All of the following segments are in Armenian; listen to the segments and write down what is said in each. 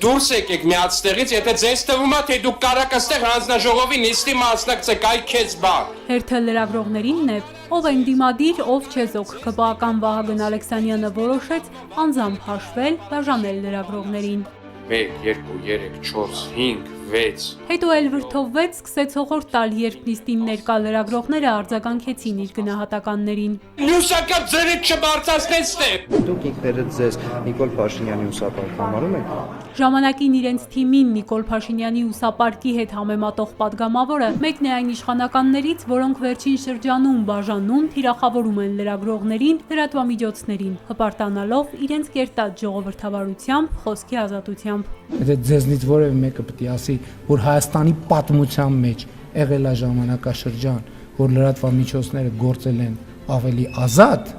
դուրս եկեք միացտեղից, եթե ձեզ թվում է, թե դուք կարաք այստեղ հանձնաժողովի նիստի մասնակցեք, այ քեզ բան։ Հերթը լրագրողներինն է, ով ընդդիմադիր, ով չեզոք քպական Վահագն Ալեքսանյանը որոշեց անձամբ հաշվել, բաժանել լրագրողներին։ 1, 2, 3, 4, 5, 6 Հետո էլ վրդովվեց, սկսեց հողորդ տալ, երբ նիստին ներկա լրագրողները արձագանքեցին իր գնահատականներին։ Լուսակապ ձերդ չբարձրացնեցте։ Դուք ինքներդ ձեզ Նիկոլ Փաշինյանի ուսապարկ համարում եք։ Ժամանակին իրենց թիմին Նիկոլ Փաշինյանի ուսապարկի հետ համեմատող падգամավորը մեկն է այն իշխանականներից, որոնք վերջին շրջանում բաժանում, թիրախավորում են լրագրողներին, լրատվամիջոցներին, հպարտանալով իրենց կերտած ժողովրդավարությամբ, խոսքի ազատությամբ։ Եթե ձեզնից որևէ մեկը պետք է ասի, որ Հայաստանի պատմության մեջ եղել է ժամանակաշրջան, որ լրատվամիջոցները գործել են ավելի ազատ,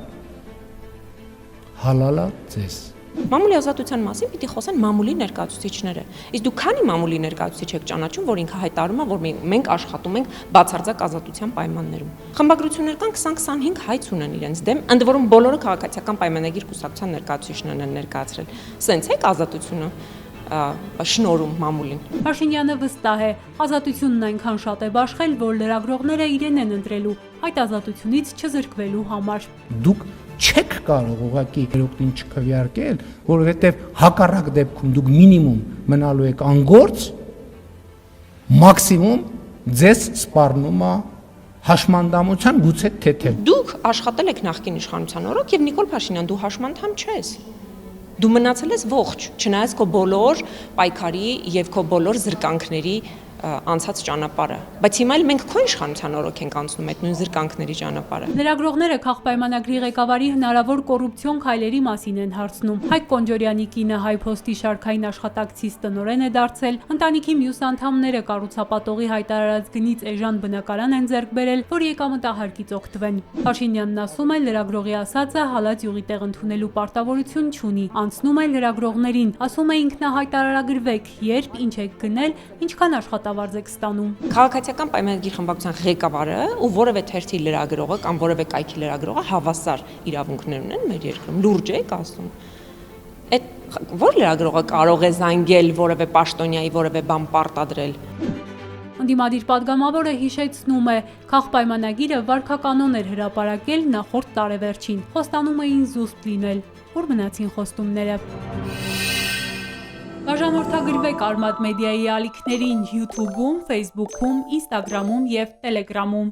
հալալա ձեզ։ Մամուլի ազատության մասին պիտի խոսեն մամուլի ներկայացուցիչները։ Իսկ դուք քանի մամուլի ներկայացուցիչ եք ճանաչում, որ ինքը հայտարարում է, որ մենք աշխատում ենք բացարձակ ազատության պայմաններում։ Խմբագրություններ կան 20-25 հայց ունեն իրենց դեմ, ընդ որում բոլորը քաղաքացիական պայմանագիր կուսակցության ներկայացուցիչներն են ներկայացրել։ Սենց է ազատությունը շնորհում մամուլին։ Փաշինյանը վստահ է, ազատությունն այնքան շատ է բաշխել, որ լրագրողները իրեն են ընտրելու այդ ազատությունից չզրկվելու համար։ Դուք չեք կարող ուղղակի օգտին չքվեարկել, որովհետև հակառակ դեպքում դուք մինիմում մնալու եք անգործ, մաքսիմում ձեզ սպառնում է հաշմանդամության գուցե թեթև։ Դուք աշխատել եք նախկին իշխանության օրոք եւ Նիկոլ Փաշինյան, դու հաշմանդամ չես։ Դու մնացել ես ողջ, չնայած քո բոլոր պայքարի եւ քո բոլոր զրկանքների անցած ճանապարհը, բայց հիմա էլ մենք քո իշխանության օրոք ենք անցնում այդ նույն զրկանքների ճանապարհը։ Լրագրողները քաղաքպայմանագրի ղեկավարի հնարավոր կոռուպցիոն քայլերի մասին են հարցնում։ Հայկ Կոնջորյանի կինը Հայփոստի շարքային աշխատակցից տնօրեն է դարձել, ընտանիքի մյուս անդամները կառուցապատողի հայտարարած գնից էժան բնակարան են ձեռք բերել, որ եկամտահարկից օգտվեն։ Փաշինյանն ասում է, լրագրողի ասածը հալած յուղի տեղ ընդունելու պարտավորություն չունի, անցնում է լրագրողներին, ասում է ինքնահայտարարագրվեք, երբ, ինչ եք գնել, ինչքան աշխատավարձ եք ստանում։ Քաղաքացիական պայմանագիր խմբակցության ղեկավարը ու որևէ թերթի լրագրողը կամ որևէ կայքի լրագրողը հավասար իրավունքներ ունեն մեր երկրում։ Լուրջ եք ասում։ Այդ որ լրագրողը կարող է զանգել որևէ պաշտոնյայի որևէ բան պարտադրել։ Ընդդիմադիր падգամավորը հիշեցնում է, քաղաքպայմանագիրը վարքականոն էր հրապարակել նախորդ տարեվերջին։ Խոստանում էին զուսպ լինել, որ մնացին խոստումները։ Բաժանորդագրվեք Արմադ մեդիայի ալիքներին YouTube-ում, Facebook-ում, Instagram-ում և Telegram-ում։